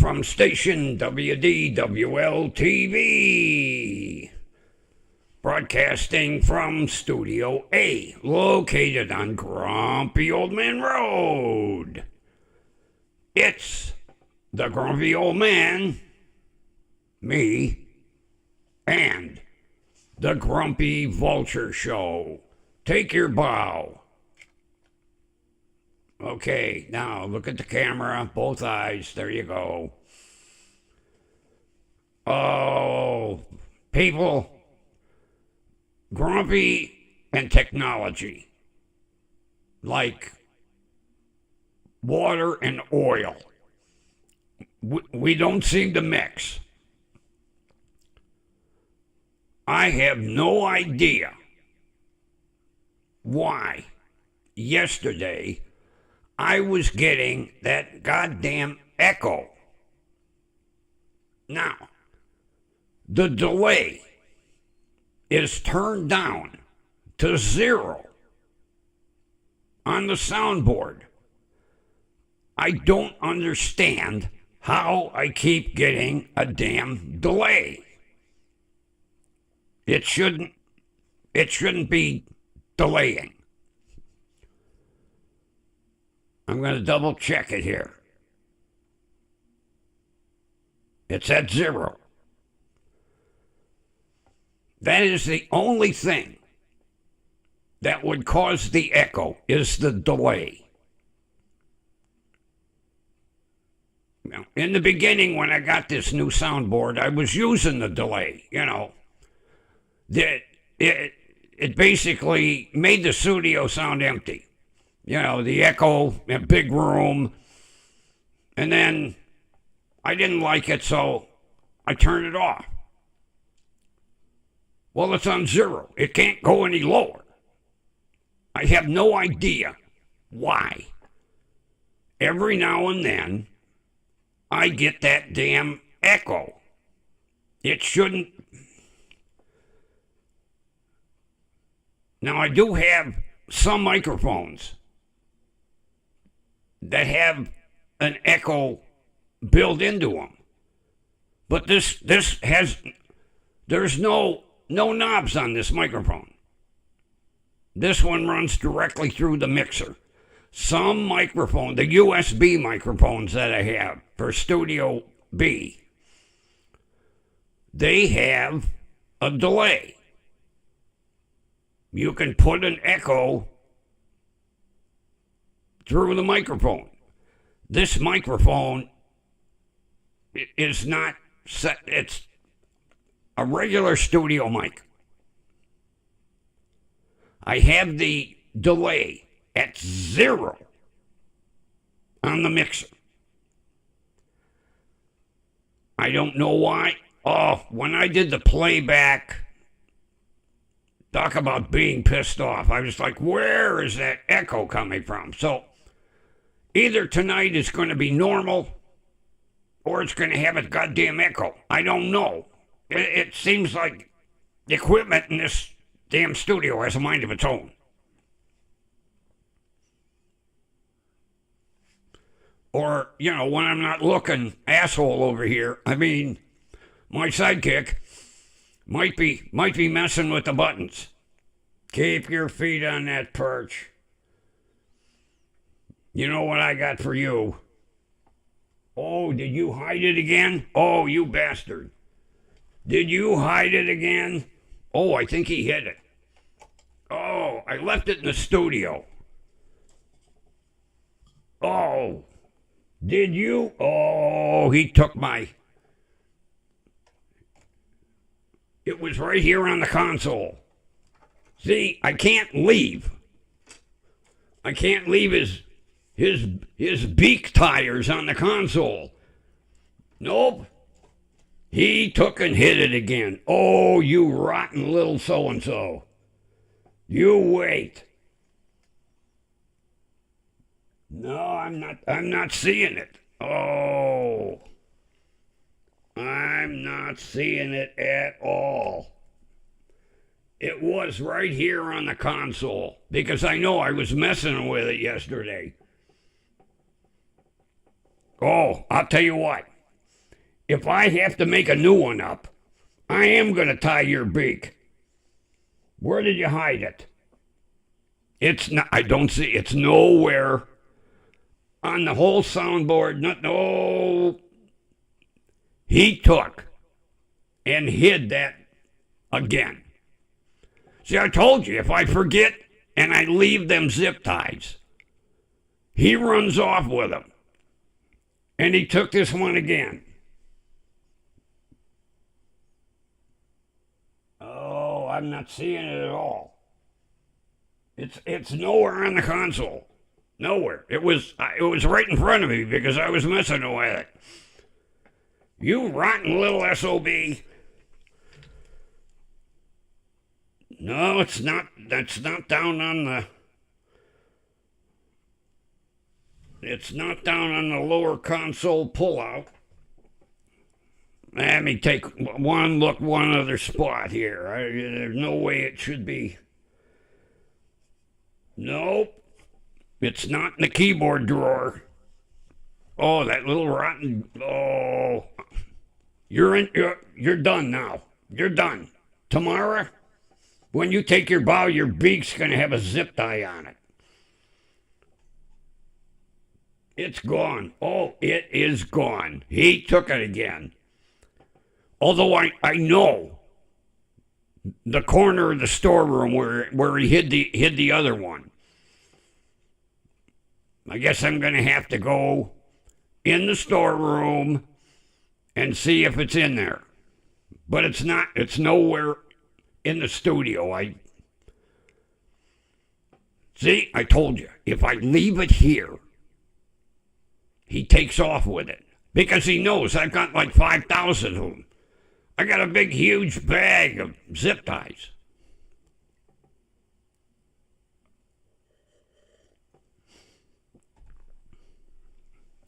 from station WDWL TV. Broadcasting from Studio A, located on Grumpy Old Man Road. It's the Grumpy Old Man, me, and the Grumpy Vulture Show. Take your bow. Okay, now look at the camera, both eyes, there you go. Oh, people, Grumpy and technology, like water and oil. We don't seem to mix. I have no idea why yesterday I was getting that goddamn echo. Now, the delay is turned down to 0 on the soundboard. I don't understand how I keep getting a damn delay. It shouldn't be delaying. I'm going to double check it here. It's at 0. That is the only thing that would cause the echo, is the delay. Now, in the beginning, when I got this new soundboard, I was using the delay, It basically made the studio sound empty. The echo, a big room. And then I didn't like it, so I turned it off. Well, it's on 0. It can't go any lower. I have no idea why. Every now and then, I get that damn echo. It shouldn't. Now, I do have some microphones that have an echo built into them. But there's no knobs on this microphone. This one runs directly through the mixer. Some microphone, the USB microphones that I have for Studio B, they have a delay. You can put an echo through the microphone. This microphone is not set. It's a regular studio mic. I have the delay at 0 on the mixer. I don't know why. Oh, when I did the playback, talk about being pissed off. I was like, where is that echo coming from? So either tonight is going to be normal or it's going to have a goddamn echo. I don't know. It seems like the equipment in this damn studio has a mind of its own. Or, when I'm not looking, asshole over here, my sidekick might be messing with the buttons. Keep your feet on that perch. You know what I got for you? Oh, did you hide it again? Oh, you bastard. Did you hide it again? Oh, I think he hid it. Oh, I left it in the studio. Oh, did you? Oh, he took my... It was right here on the console. See, I can't leave. I can't leave his beak tires on the console. Nope. He took and hit it again. Oh, you rotten little so-and-so. You wait. No, I'm not seeing it. Oh. I'm not seeing it at all. It was right here on the console because I know I was messing with it yesterday. Oh, I'll tell you what. if I have to make a new one up, I am going to tie your beak. Where did you hide it? It's not, I don't see, it's nowhere on the whole soundboard. No. He took and hid that again. See, I told you, if I forget and I leave them zip ties, he runs off with them. And he took this one again. Oh, I'm not seeing it at all. It's nowhere on the console. Nowhere. It was right in front of me because I was messing with it. You rotten little SOB. No, it's not. That's not down on the. It's not down on the lower console pullout. Let me take one look, one other spot here. There's no way it should be. Nope. It's not in the keyboard drawer. Oh, that little rotten. Oh. You're done now. You're done. Tomorrow, when you take your bow, your beak's going to have a zip tie on it. It's gone. Oh, it is gone. He took it again. Although I know the corner of the storeroom where he hid the other one. I guess I'm going to have to go in the storeroom and see if it's in there. But it's not. It's nowhere in the studio. See, I told you. If I leave it here, he takes off with it. Because he knows I've got like 5,000 of them. I got a big, huge bag of zip ties.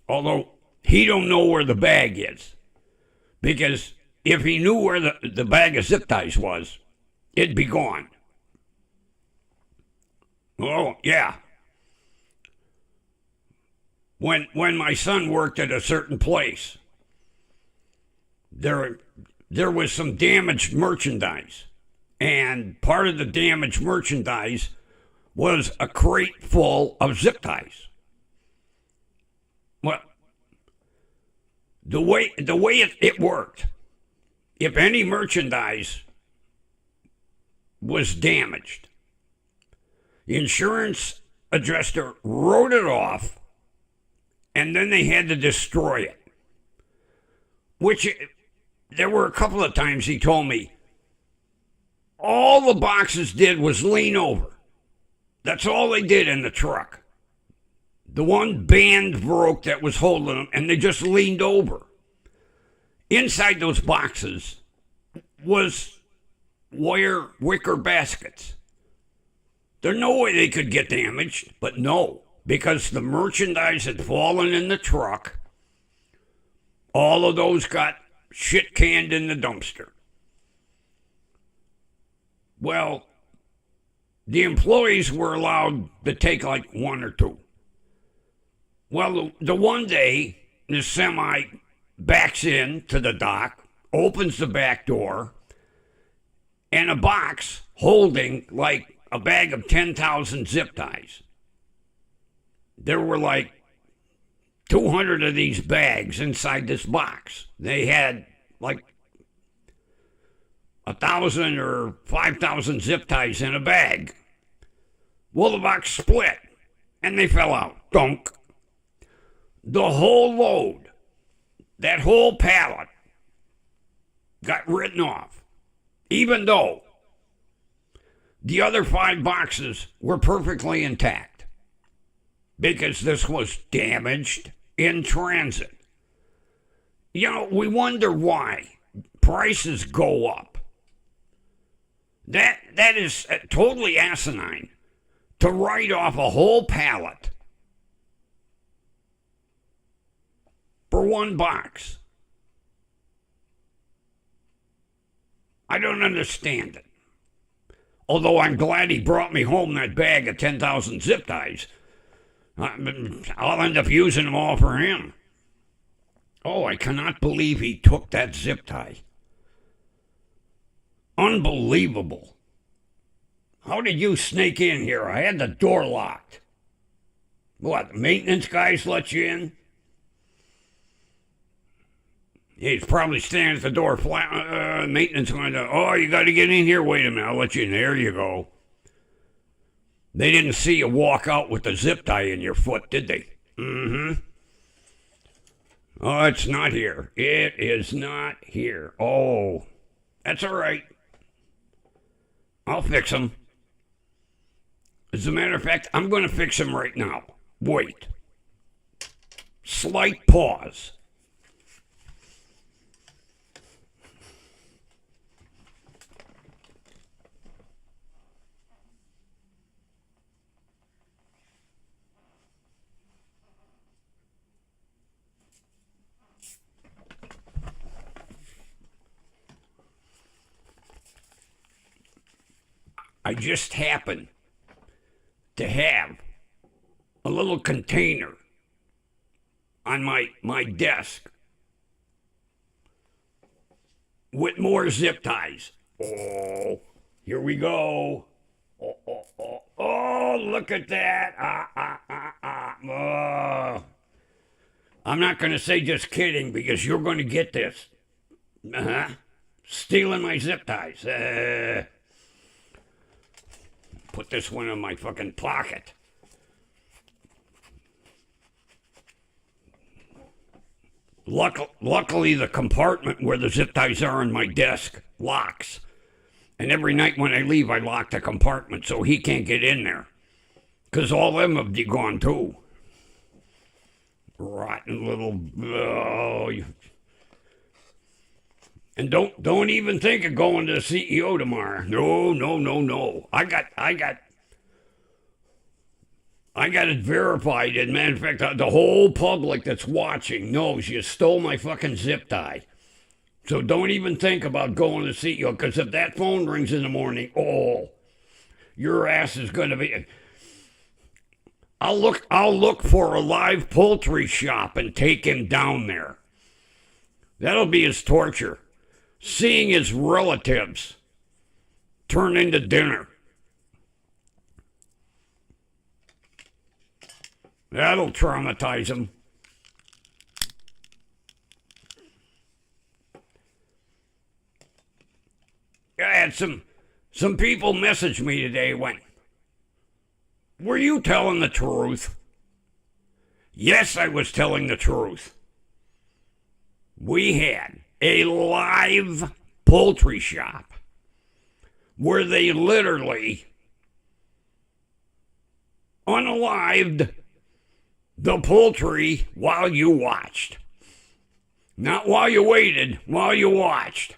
Although he don't know where the bag is. Because if he knew where the bag of zip ties was, it'd be gone. Oh, yeah. When my son worked at a certain place, there was some damaged merchandise. And part of the damaged merchandise was a crate full of zip ties. Well, the way it worked, if any merchandise was damaged, the insurance adjuster wrote it off, and then they had to destroy it. Which, there were a couple of times he told me, all the boxes did was lean over. That's all they did in the truck. The one band broke that was holding them, and they just leaned over. Inside those boxes was wire wicker baskets. There's no way they could get damaged, but no, because the merchandise had fallen in the truck, all of those got shit canned in the dumpster. Well, the employees were allowed to take like one or two. Well, the one day, the semi backs in to the dock, opens the back door, and a box holding like a bag of 10,000 zip ties. There were like 200 of these bags inside this box. They had like 1,000 or 5,000 zip ties in a bag. Well, the box split, and they fell out. Dunk. The whole load, that whole pallet, got written off, even though the other 5 boxes were perfectly intact, because this was damaged in transit. You know, we wonder why prices go up. That is totally asinine, to write off a whole pallet for one box. I don't understand it. Although I'm glad he brought me home that bag of 10,000 zip ties. I'll end up using them all for him. Oh, I cannot believe he took that zip tie. Unbelievable. How did you sneak in here? I had the door locked. What, the maintenance guys let you in? He's probably standing at the door. Maintenance going to, oh, you got to get in here. Wait a minute, I'll let you in. There you go. They didn't see you walk out with the zip tie in your foot, did they? Mm-hmm. Oh, it's not here. It is not here. Oh, that's all right. I'll fix him. As a matter of fact, I'm going to fix him right now. Wait. Slight pause. I just happen to have a little container on my desk with more zip ties. Oh, here we go. Oh, look at that. Oh. I'm not going to say just kidding because you're going to get this. Stealing my zip ties. Put this one in my fucking pocket. Luckily, the compartment where the zip ties are on my desk locks. And every night when I leave, I lock the compartment so he can't get in there. Because all them have gone too. Rotten little... Oh, and don't even think of going to the CEO tomorrow. No. I got it verified. And matter of fact, the whole public that's watching knows you stole my fucking zip tie. So don't even think about going to the CEO, because if that phone rings in the morning, oh, your ass is going to be... I'll look for a live poultry shop and take him down there. That'll be his torture. Seeing his relatives turn into dinner. That'll traumatize him. I had some people message me today, went, were you telling the truth? Yes, I was telling the truth. We had a live poultry shop where they literally unalived the poultry while you watched. Not while you waited, while you watched.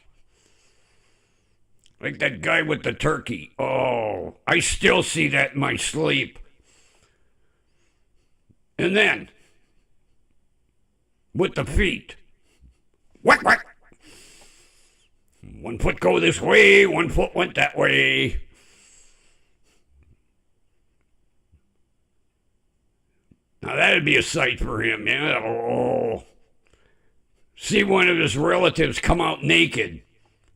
Like that guy with the turkey. Oh, I still see that in my sleep. And then, with the feet. Whack, whack. One foot go this way, one foot went that way. Now that'd be a sight for him, yeah. Oh. See one of his relatives come out naked,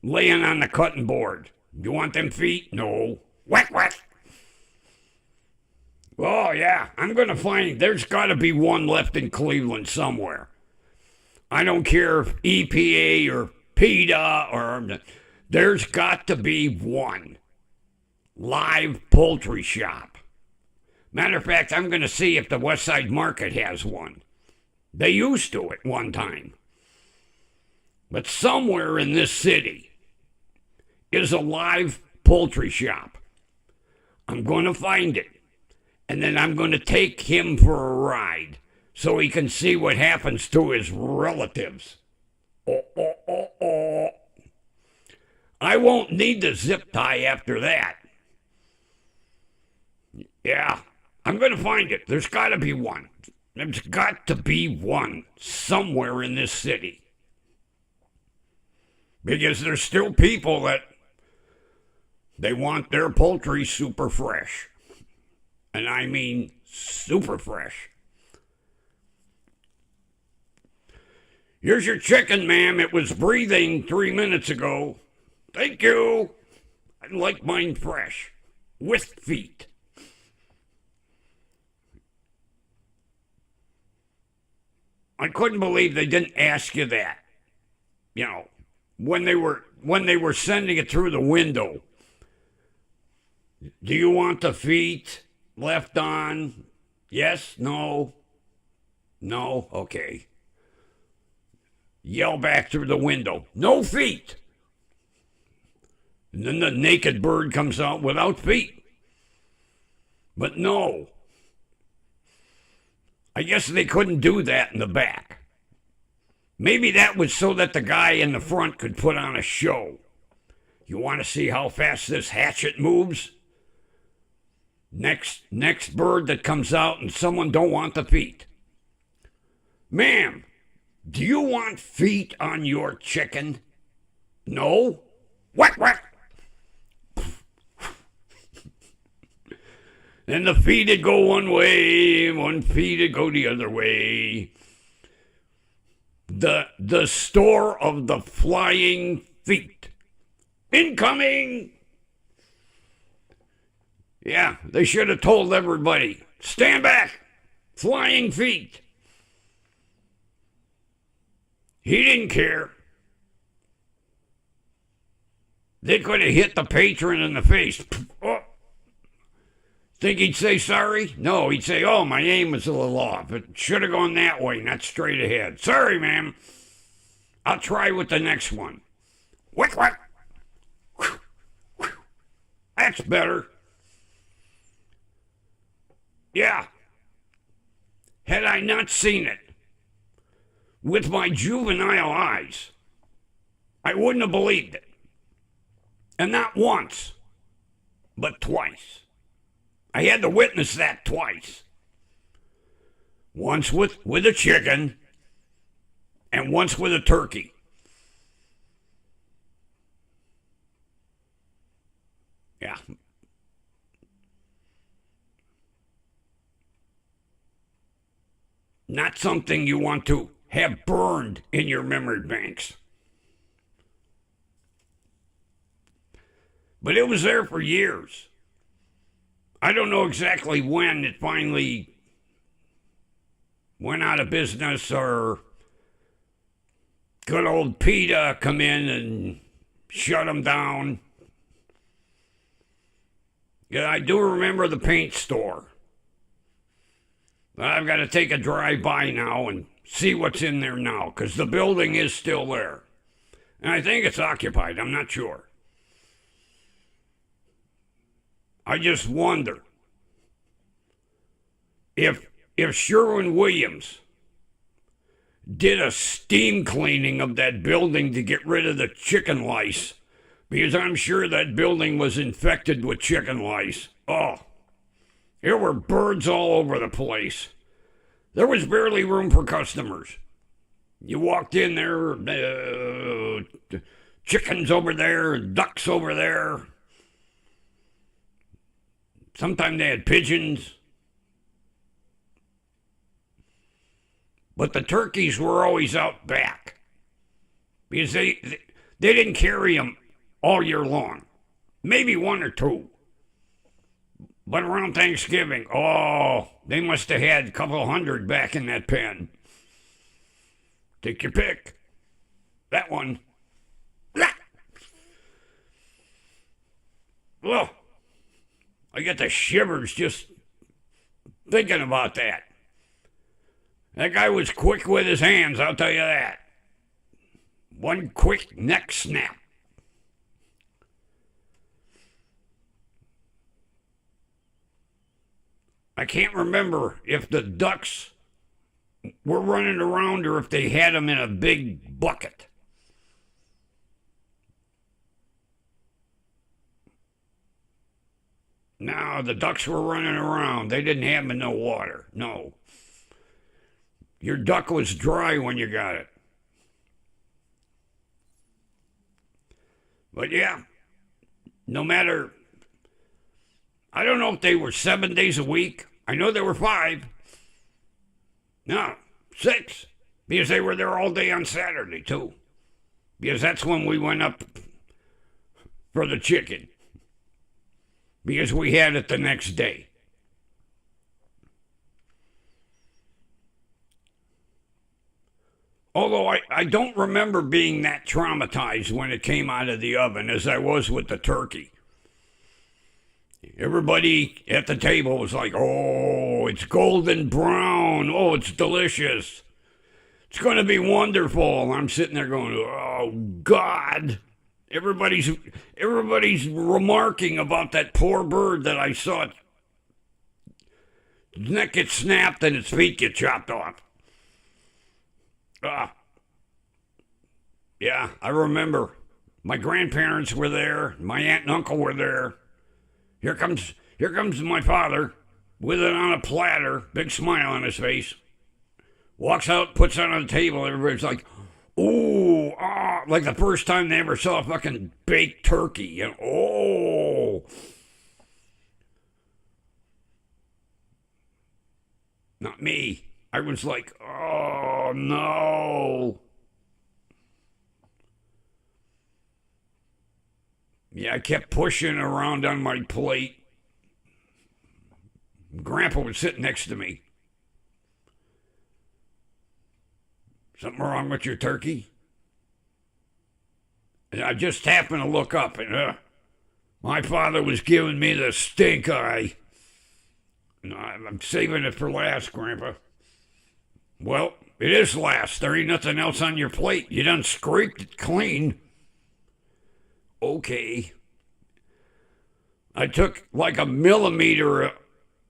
laying on the cutting board. You want them feet? No. Whack, whack. Oh, yeah, I'm going to find, there's got to be one left in Cleveland somewhere. I don't care if EPA or PETA or, there's got to be one live poultry shop. Matter of fact, I'm going to see if the West Side Market has one. They used to at one time. But somewhere in this city is a live poultry shop. I'm going to find it. And then I'm going to take him for a ride so he can see what happens to his relatives. Oh. I won't need the zip tie after that. Yeah, I'm going to find it. There's got to be one. There's got to be one somewhere in this city. Because there's still people that they want their poultry super fresh. And I mean super fresh. Here's your chicken, ma'am. It was breathing 3 minutes ago. Thank you. I like mine fresh, with feet. I couldn't believe they didn't ask you that. You know, when they were sending it through the window. Do you want the feet left on? Yes? No? No? Okay. Yell back through the window. No feet! And then the naked bird comes out without feet. But no. I guess they couldn't do that in the back. Maybe that was so that the guy in the front could put on a show. You want to see how fast this hatchet moves? Next bird that comes out and someone don't want the feet. Ma'am, do you want feet on your chicken? No? Whack, whack. Then the feet'd go one way, one feet'd go the other way. The store of the flying feet. Incoming! Yeah, they should have told everybody, stand back, flying feet. He didn't care. They could have hit the patron in the face. Oh. Think he'd say sorry? No, he'd say, oh, my aim was a little off. It should have gone that way, not straight ahead. Sorry, ma'am. I'll try with the next one. Whack, whack. That's better. Yeah. Had I not seen it with my juvenile eyes, I wouldn't have believed it. And not once, but twice. I had to witness that twice. Once with a chicken, and once with a turkey. Yeah. Not something you want to have burned in your memory banks. But it was there for years. I don't know exactly when it finally went out of business or good old PETA come in and shut them down. Yeah, I do remember the paint store. I've got to take a drive-by now and see what's in there now, because the building is still there. And I think it's occupied, I'm not sure. I just wonder if Sherwin-Williams did a steam cleaning of that building to get rid of the chicken lice, because I'm sure that building was infected with chicken lice. Oh, there were birds all over the place. There was barely room for customers. You walked in there, chickens over there, ducks over there. Sometimes they had pigeons. But the turkeys were always out back because they didn't carry them all year long. Maybe one or two. But around Thanksgiving, oh, they must have had a couple hundred back in that pen. Take your pick. That one. Oh, I get the shivers just thinking about that. That guy was quick with his hands, I'll tell you that. One quick neck snap. I can't remember if the ducks were running around or if they had them in a big bucket. No, the ducks were running around. They didn't have them in no water. No. Your duck was dry when you got it. But yeah, no matter, I don't know if they were 7 days a week. I know there were 5. No, 6. Because they were there all day on Saturday, too. Because that's when we went up for the chicken. Because we had it the next day. Although I don't remember being that traumatized when it came out of the oven as I was with the turkey. Everybody at the table was like, oh, it's golden brown. Oh, it's delicious. It's going to be wonderful. I'm sitting there going, oh, God. Everybody's remarking about that poor bird that I saw its neck get snapped and its feet get chopped off. Yeah, I remember. My grandparents were there. My aunt and uncle were there. Here comes my father with it on a platter, big smile on his face. Walks out, puts it on the table. Everybody's like, ooh, ah, like the first time they ever saw a fucking baked turkey. You know, oh. Not me. I was like, oh, no. Yeah, I kept pushing around on my plate. Grandpa was sitting next to me. Something wrong with your turkey? And I just happened to look up, and my father was giving me the stink eye. No, I'm saving it for last, Grandpa. Well, it is last. There ain't nothing else on your plate. You done scraped it clean. Okay. I took like a millimeter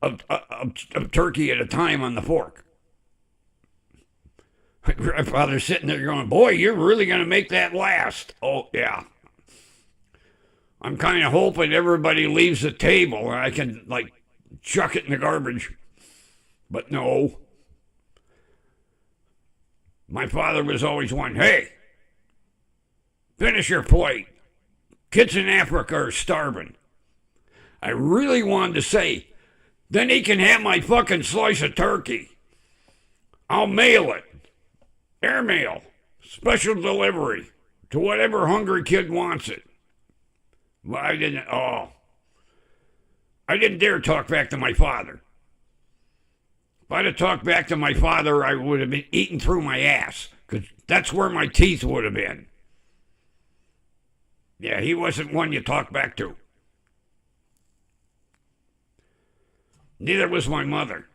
of turkey at a time on the fork. My grandfather's sitting there going, boy, you're really going to make that last. Oh, yeah. I'm kind of hoping everybody leaves the table and I can, like, chuck it in the garbage. But no. My father was always one, hey, finish your plate. Kids in Africa are starving. I really wanted to say, then he can have my fucking slice of turkey. I'll mail it. Airmail. Special delivery. To whatever hungry kid wants it. But I didn't dare talk back to my father. If I'd have talked back to my father, I would have been eating through my ass. Because that's where my teeth would have been. Yeah, he wasn't one you talk back to. Neither was my mother.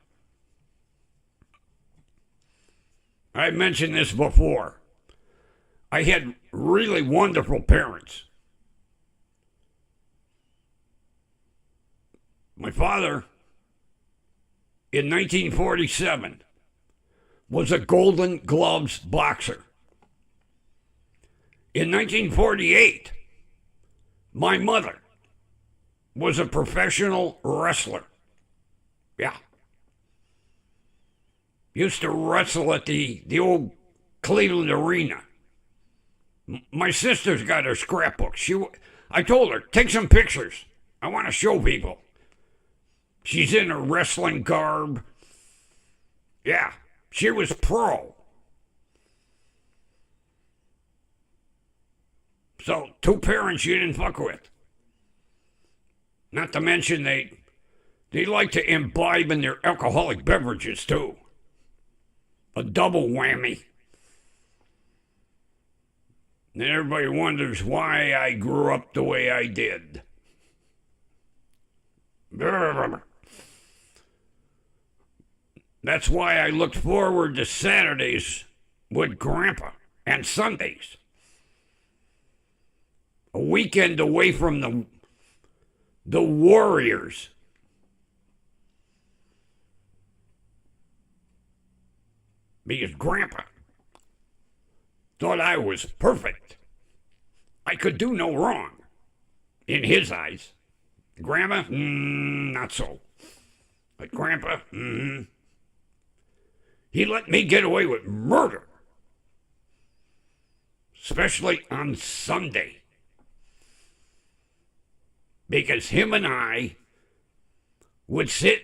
I mentioned this before. I had really wonderful parents. My father, in 1947, was a Golden Gloves boxer. In 1948, my mother was a professional wrestler. Yeah. Used to wrestle at the old Cleveland Arena. My sister's got her scrapbook. I told her, take some pictures. I want to show people. She's in her wrestling garb. Yeah, she was pro. So, two parents you didn't fuck with. Not to mention they like to imbibe in their alcoholic beverages, too. A double whammy. And everybody wonders why I grew up the way I did. That's why I looked forward to Saturdays with Grandpa and Sundays. A weekend away from the Warriors. Because Grandpa thought I was perfect. I could do no wrong. In his eyes. Grandma, not so. But Grandpa, he let me get away with murder. Especially on Sunday. Because him and I would sit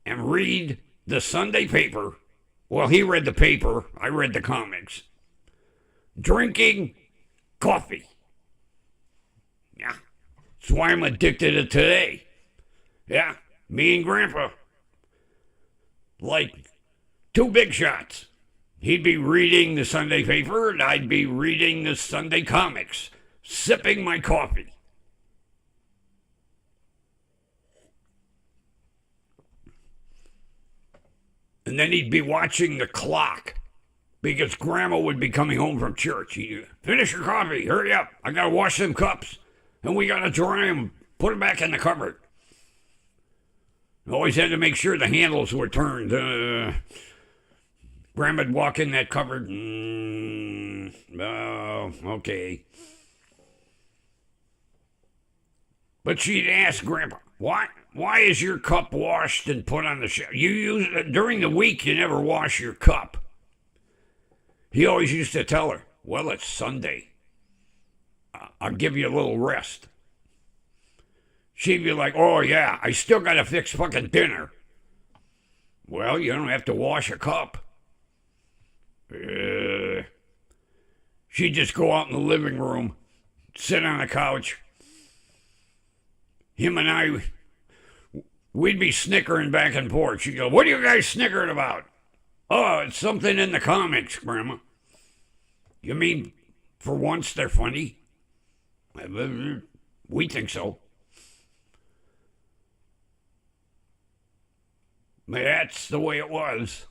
and read the Sunday paper Well, he read the paper. I read the comics. Drinking coffee. Yeah. That's why I'm addicted to today. Yeah. Me and Grandpa. Like two big shots. He'd be reading the Sunday paper, and I'd be reading the Sunday comics, sipping my coffee. And then he'd be watching the clock because Grandma would be coming home from church. He'd finish your coffee, hurry up. I got to wash them cups, and we got to dry them, put them back in the cupboard. Always had to make sure the handles were turned. Grandma'd walk in that cupboard. Oh, okay. But she'd ask Grandpa, why is your cup washed and put on the shelf? You use it during the week. You never wash your cup. He always used to tell her, well, it's Sunday. I'll give you a little rest. She'd be like, oh, yeah, I still got to fix fucking dinner. Well, you don't have to wash a cup. She'd just go out in the living room, sit on the couch. Him and I, we'd be snickering back and forth. She'd go, what are you guys snickering about? Oh, it's something in the comics, Grandma. You mean for once they're funny? We think so. But that's the way it was.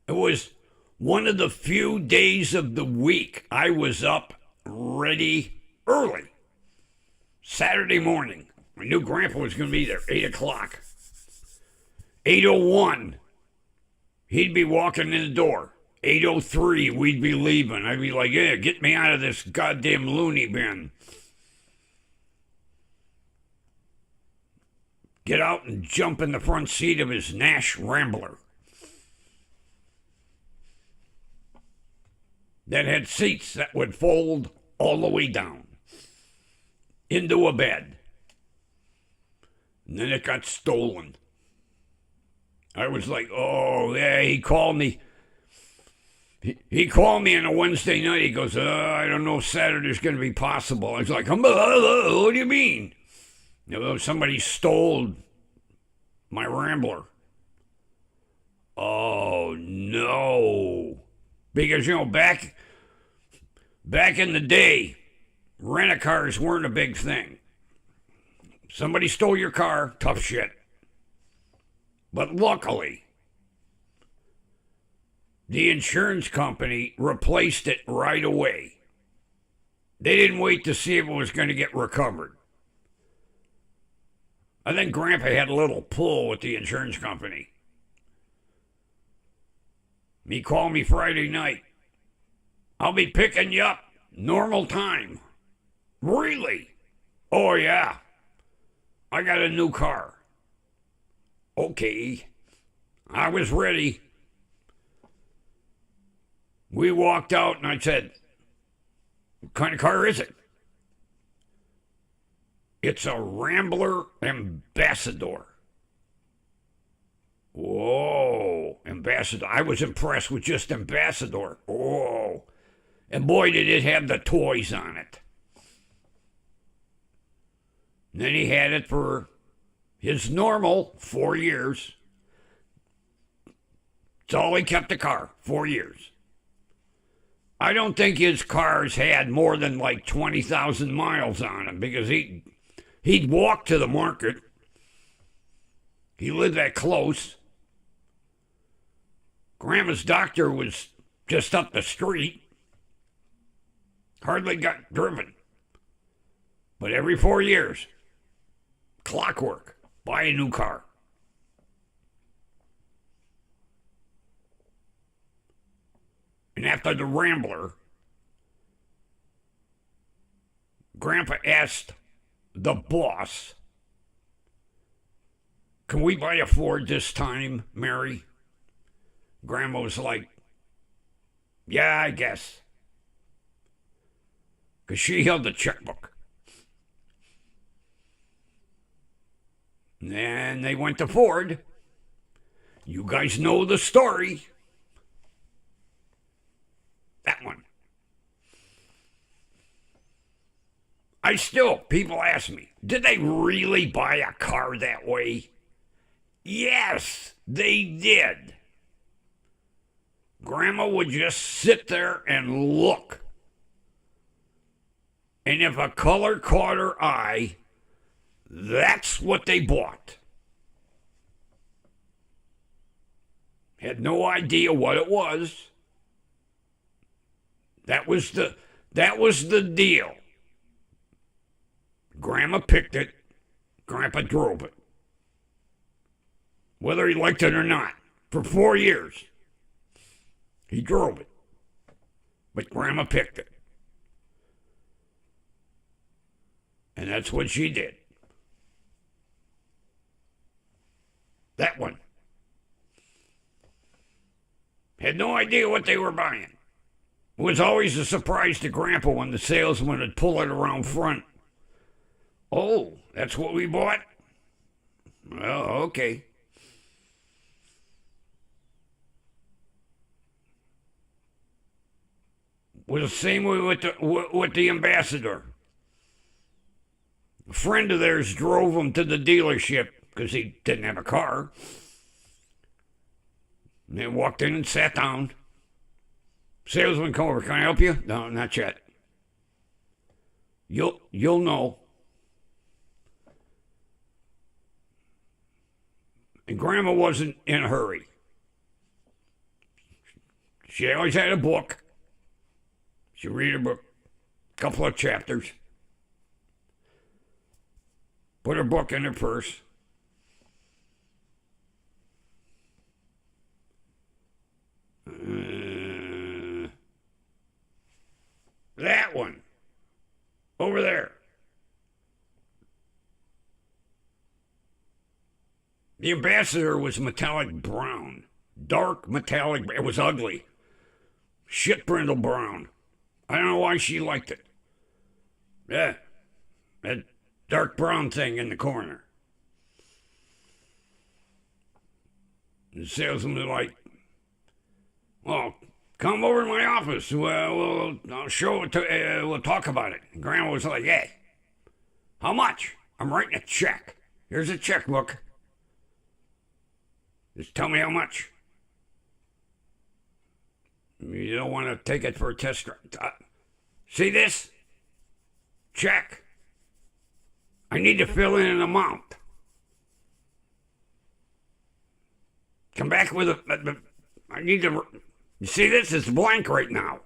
It was one of the few days of the week I was up ready early. Saturday morning. I knew Grandpa was going to be there, 8 o'clock. 8:01, he'd be walking in the door. 8:03, we'd be leaving. I'd be like, yeah, get me out of this goddamn loony bin. Get out and jump in the front seat of his Nash Rambler. That had seats that would fold all the way down into a bed. And then it got stolen. I was like, oh, yeah, he called me. He called me on a Wednesday night. He goes, I don't know if Saturday's going to be possible. I was like, what do you mean? You know, somebody stole my Rambler. Oh, no. Because, you know, back in the day, rent-a-cars weren't a big thing. Somebody stole your car, tough shit. But luckily, the insurance company replaced it right away. They didn't wait to see if it was going to get recovered. I think Grandpa had a little pull with the insurance company. He called me Friday night. I'll be picking you up normal time. Really? Oh, yeah. I got a new car. Okay. I was ready. We walked out and I said, what kind of car is it? It's a Rambler Ambassador. Whoa, Ambassador. I was impressed with just Ambassador. Whoa. And boy, did it have the toys on it. And then he had it for his normal 4 years. It's all he kept the car, 4 years. I don't think his cars had more than like 20,000 miles on them because he'd walk to the market. He lived that close. Grandma's doctor was just up the street. Hardly got driven. But every 4 years, clockwork, buy a new car. And after the Rambler, Grandpa asked the boss, can we buy a Ford this time, Mary? Grandma was like, yeah, I guess. Because she held the checkbook. Then they went to Ford. You guys know the story. That one. People ask me, did they really buy a car that way? Yes, they did. Grandma would just sit there and look. And if a color caught her eye, that's what they bought. Had no idea what it was. That was the deal. Grandma picked it. Grandpa drove it. Whether he liked it or not. For 4 years. He drove it. But Grandma picked it. And that's what she did. That one. Had no idea what they were buying. It was always a surprise to Grandpa when the salesman would pull it around front. Oh, that's what we bought? Well, okay. Was the same way with the ambassador. A friend of theirs drove him to the dealership because he didn't have a car. And they walked in and sat down. Salesman come over, can I help you? No, not yet. You'll know. And Grandma wasn't in a hurry. She always had a book. She'd read a book, a couple of chapters. Put her book in her purse. That one. Over there. The ambassador was metallic brown. Dark metallic. It was ugly. Shit brindle brown. I don't know why she liked it. Yeah. That dark brown thing in the corner. The salesman was like, well, come over to my office. Well, I'll show it to, we'll talk about it. And Grandma was like, hey, how much? I'm writing a check. Here's a checkbook. Just tell me how much. You don't want to take it for a test drive. See this? Check. I need to fill in an amount. Come back with I need to, you see this? It's blank right now.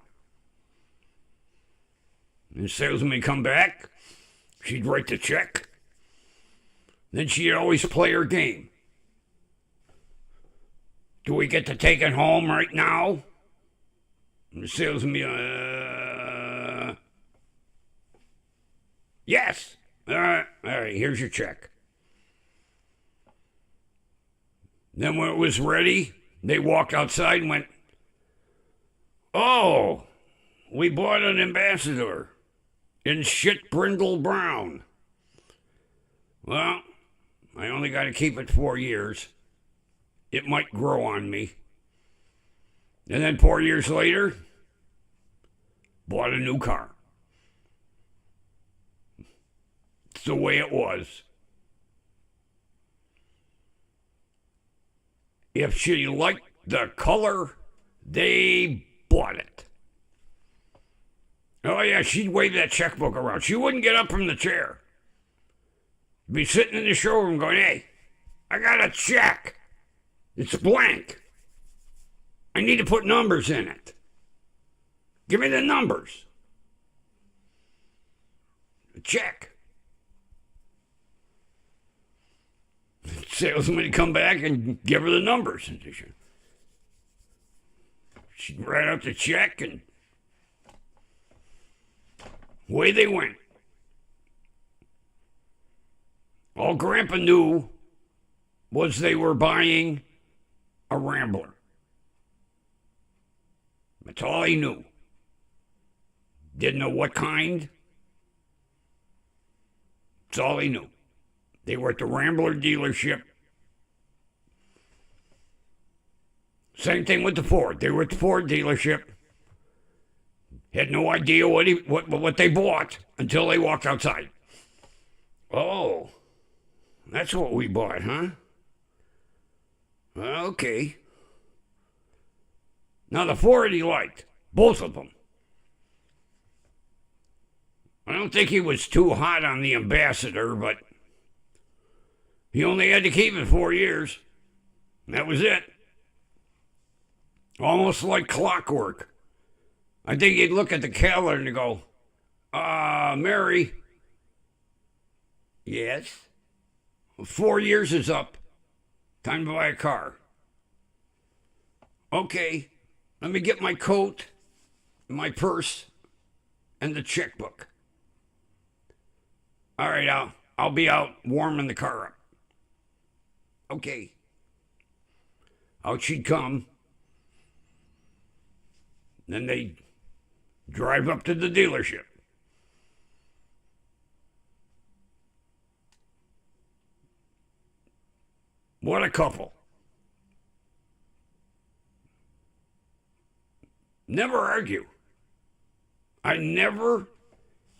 And the salesman would come back. She'd write the check. Then she'd always play her game. Do we get to take it home right now? And the salesman would be, yes. All right, here's your check. Then when it was ready, they walked outside and went, oh, we bought an ambassador in shit brindle brown. Well, I only got to keep it 4 years. It might grow on me. And then 4 years later, bought a new car. It's the way it was. If she liked the color, they bought it. Oh yeah, she'd wave that checkbook around. She wouldn't get up from the chair. Be sitting in the showroom going, hey, I got a check. It's blank. I need to put numbers in it. Give me the numbers. A check. Salesman would come back and give her the numbers. She'd write out the check and away they went. All Grandpa knew was they were buying a Rambler. That's all he knew. Didn't know what kind. That's all he knew. They were at the Rambler dealership. Same thing with the Ford. They were at the Ford dealership. Had no idea what they bought until they walked outside. Oh, that's what we bought, huh? Okay. Now the Ford he liked, both of them. I don't think he was too hot on the Ambassador, but he only had to keep it 4 years. That was it. Almost like clockwork. I think he'd look at the calendar and go, Mary. Yes? 4 years is up. Time to buy a car. Okay, let me get my coat, my purse, and the checkbook. All right, I'll be out warming the car up. Okay. Out she'd come. Then they drive up to the dealership. What a couple. Never argue. I never,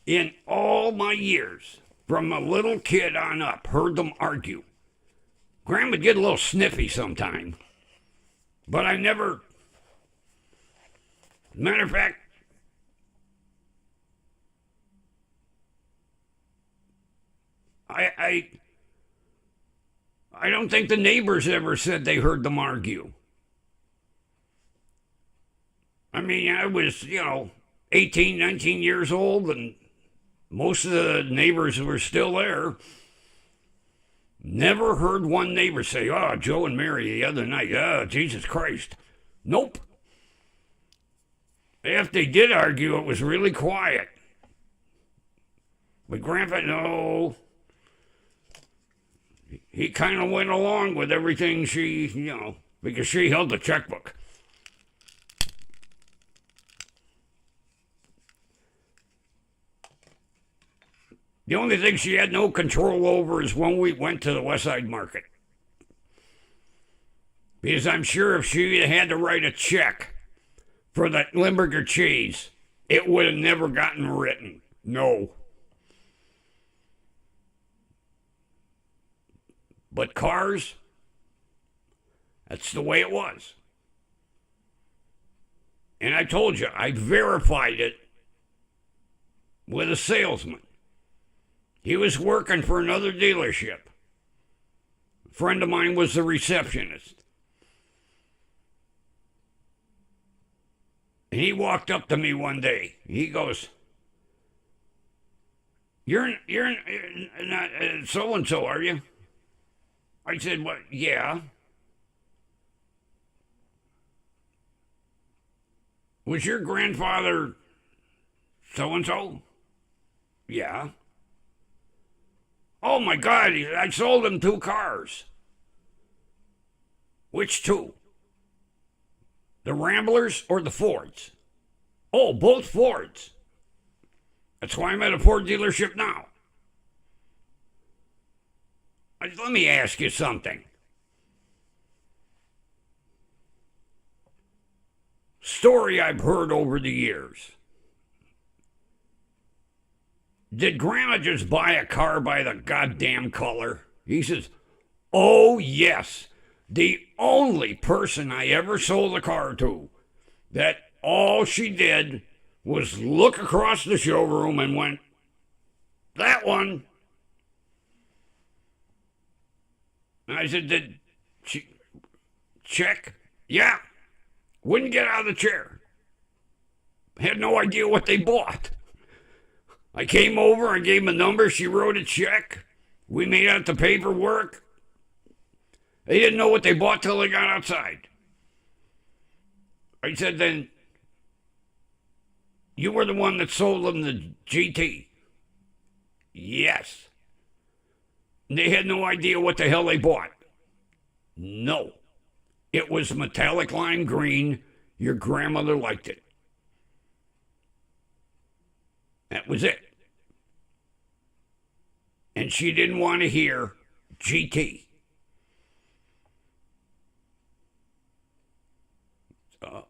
in all my years, from a little kid on up, heard them argue. Grandma would get a little snippy sometime, but I never. Matter of fact, I don't think the neighbors ever said they heard them argue. I mean, I was, 18, 19 years old, and most of the neighbors were still there. Never heard one neighbor say, oh, Joe and Mary the other night, oh, Jesus Christ. Nope. If they did argue, it was really quiet. But Grandpa, no. He kind of went along with everything she, because she held the checkbook. The only thing she had no control over is when we went to the West Side Market. Because I'm sure if she had to write a check for that Limburger cheese, it would have never gotten written. No. But cars, that's the way it was. And I told you, I verified it with a salesman. He was working for another dealership. A friend of mine was the receptionist. And he walked up to me one day. He goes, You're not so-and-so, are you? I said, what? Yeah. Was your grandfather so-and-so? Yeah. Oh, my God, I sold him 2 cars. Which 2? The Ramblers or the Fords? Oh, both Fords. That's why I'm at a Ford dealership now. Let me ask you something. Story I've heard over the years. Did Grandma just buy a car by the goddamn color? He says, oh, yes. The only person I ever sold a car to that all she did was look across the showroom and went, that one. And I said, did she check? Yeah. Wouldn't get out of the chair. Had no idea what they bought. I came over, I gave him a number, she wrote a check. We made out the paperwork. They didn't know what they bought till they got outside. I said, then, you were the one that sold them the GT. Yes. They had no idea what the hell they bought. No. It was metallic lime green. Your grandmother liked it. That was it. And she didn't want to hear GT. So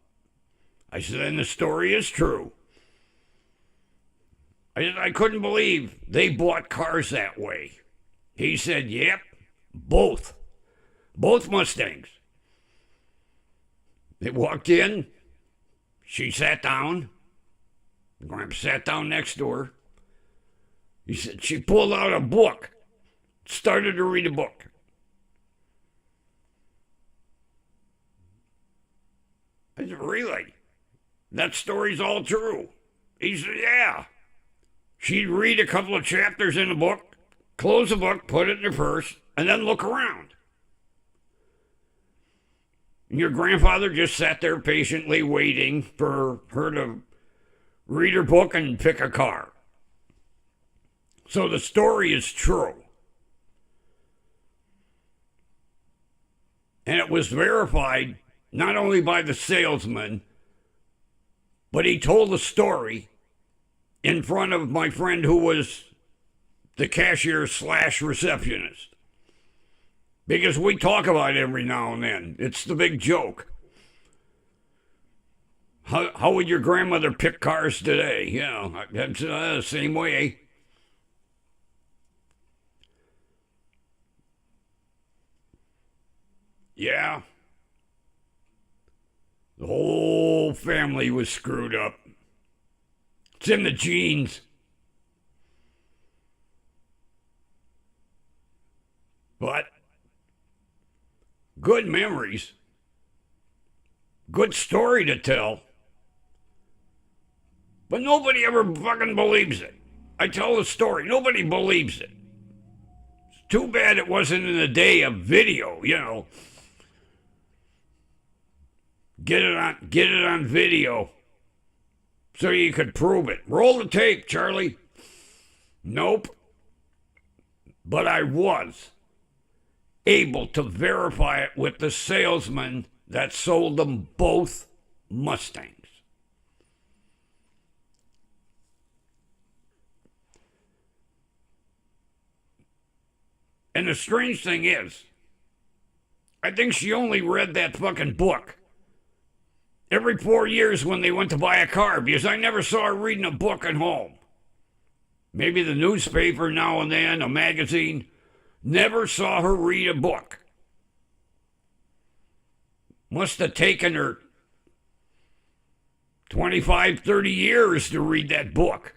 I said, and the story is true. I couldn't believe they bought cars that way. He said, yep, both Mustangs. They walked in, she sat down, Gramps sat down next to her. He said, she pulled out a book, started to read a book. I said, really? That story's all true. He said, yeah. She'd read a couple of chapters in the book, close the book, put it in her purse, and then look around. And your grandfather just sat there patiently waiting for her to read her book and pick a car. So the story is true. And it was verified not only by the salesman, but he told the story in front of my friend who was the cashier / receptionist. Because we talk about it every now and then. It's the big joke. How would your grandmother pick cars today? You know, that's the same way. Yeah. The whole family was screwed up. It's in the genes. But good memories. Good story to tell. But nobody ever fucking believes it. I tell the story. Nobody believes it. It's too bad it wasn't in the day of video, you know. Get it on video so you could prove it. Roll the tape, Charlie. Nope. But I was able to verify it with the salesman that sold them both Mustangs. And the strange thing is, I think she only read that fucking book every 4 years when they went to buy a car, because I never saw her reading a book at home. Maybe the newspaper now and then, a magazine. Never saw her read a book. Must have taken her 25, 30 years to read that book.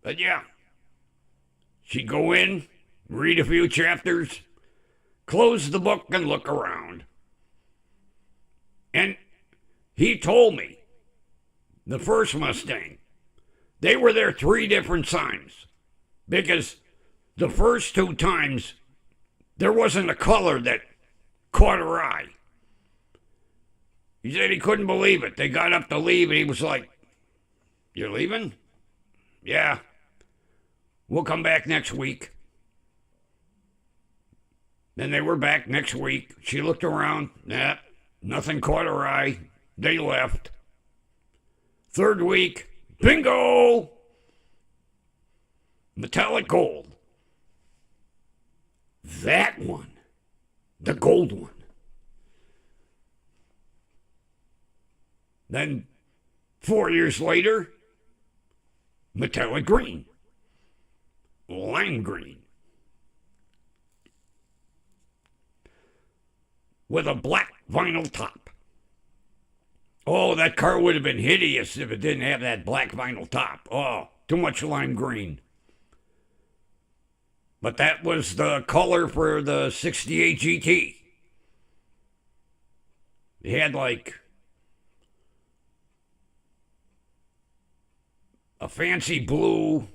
But yeah, she'd go in, read a few chapters, close the book, and look around. And he told me, the first Mustang, they were there 3 different times. Because the first 2 times, there wasn't a color that caught her eye. He said he couldn't believe it. They got up to leave, and he was like, "You're leaving?" "Yeah. We'll come back next week." Then they were back next week. She looked around. Nah, nothing caught her eye. They left. 3rd week, bingo! Metallic gold. That one. The gold one. Then 4 years later, metallic green. Lime green. With a black vinyl top. Oh, that car would have been hideous if it didn't have that black vinyl top. Oh, too much lime green. But that was the color for the 68 GT. They had like a fancy blue,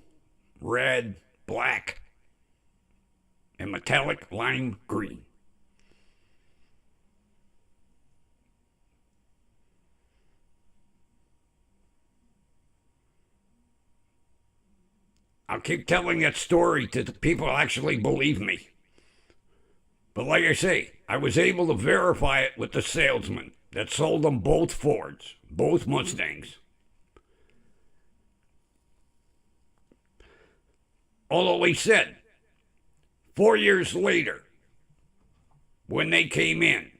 red, black, and metallic lime green. I'll keep telling that story to the people who actually believe me. But like I say, I was able to verify it with the salesman that sold them both Fords, both Mustangs. Although he said 4 years later, when they came in,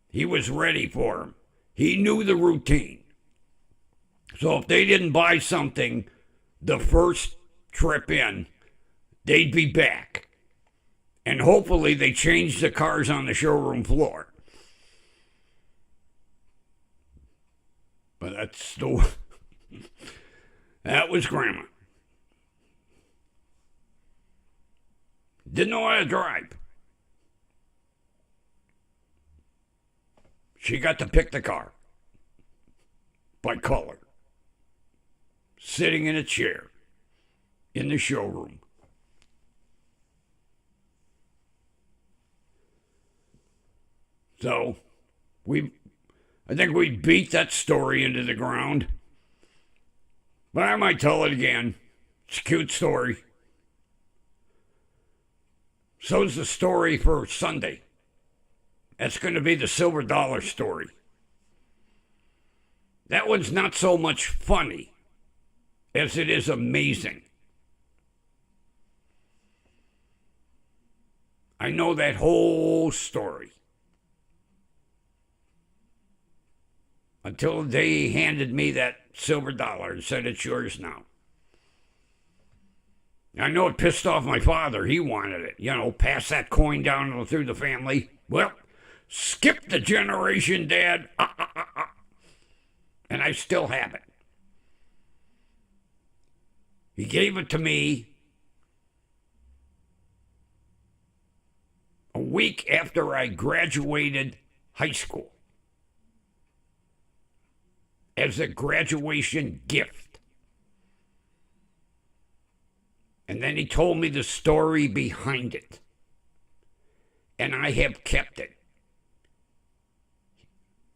he was ready for them. He knew the routine. So if they didn't buy something the first trip in, they'd be back. And hopefully they changed the cars on the showroom floor. But that's still... that was Grandma. Didn't know how to drive. She got to pick the car by color, sitting in a chair in the showroom. So, I think we beat that story into the ground. But I might tell it again. It's a cute story. So's the story for Sunday. That's going to be the silver dollar story. That one's not so much funny as it is amazing. I know that whole story. Until they handed me that silver dollar and said, it's yours now. I know it pissed off my father. He wanted it. You know, pass that coin down through the family. Well, skip the generation, Dad. And I still have it. He gave it to me a week after I graduated high school as a graduation gift. And then he told me the story behind it. And I have kept it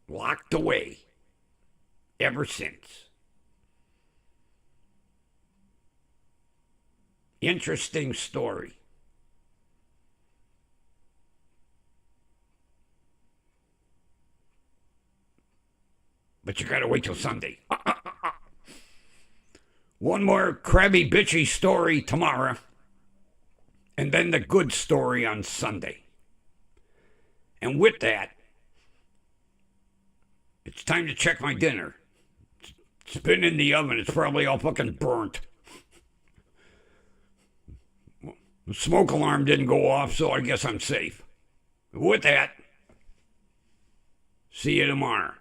locked away ever since. Interesting story. But you gotta wait till Sunday. One more crabby, bitchy story tomorrow. And then the good story on Sunday. And with that, it's time to check my dinner. It's been in the oven. It's probably all fucking burnt. The smoke alarm didn't go off, so I guess I'm safe. With that, see you tomorrow.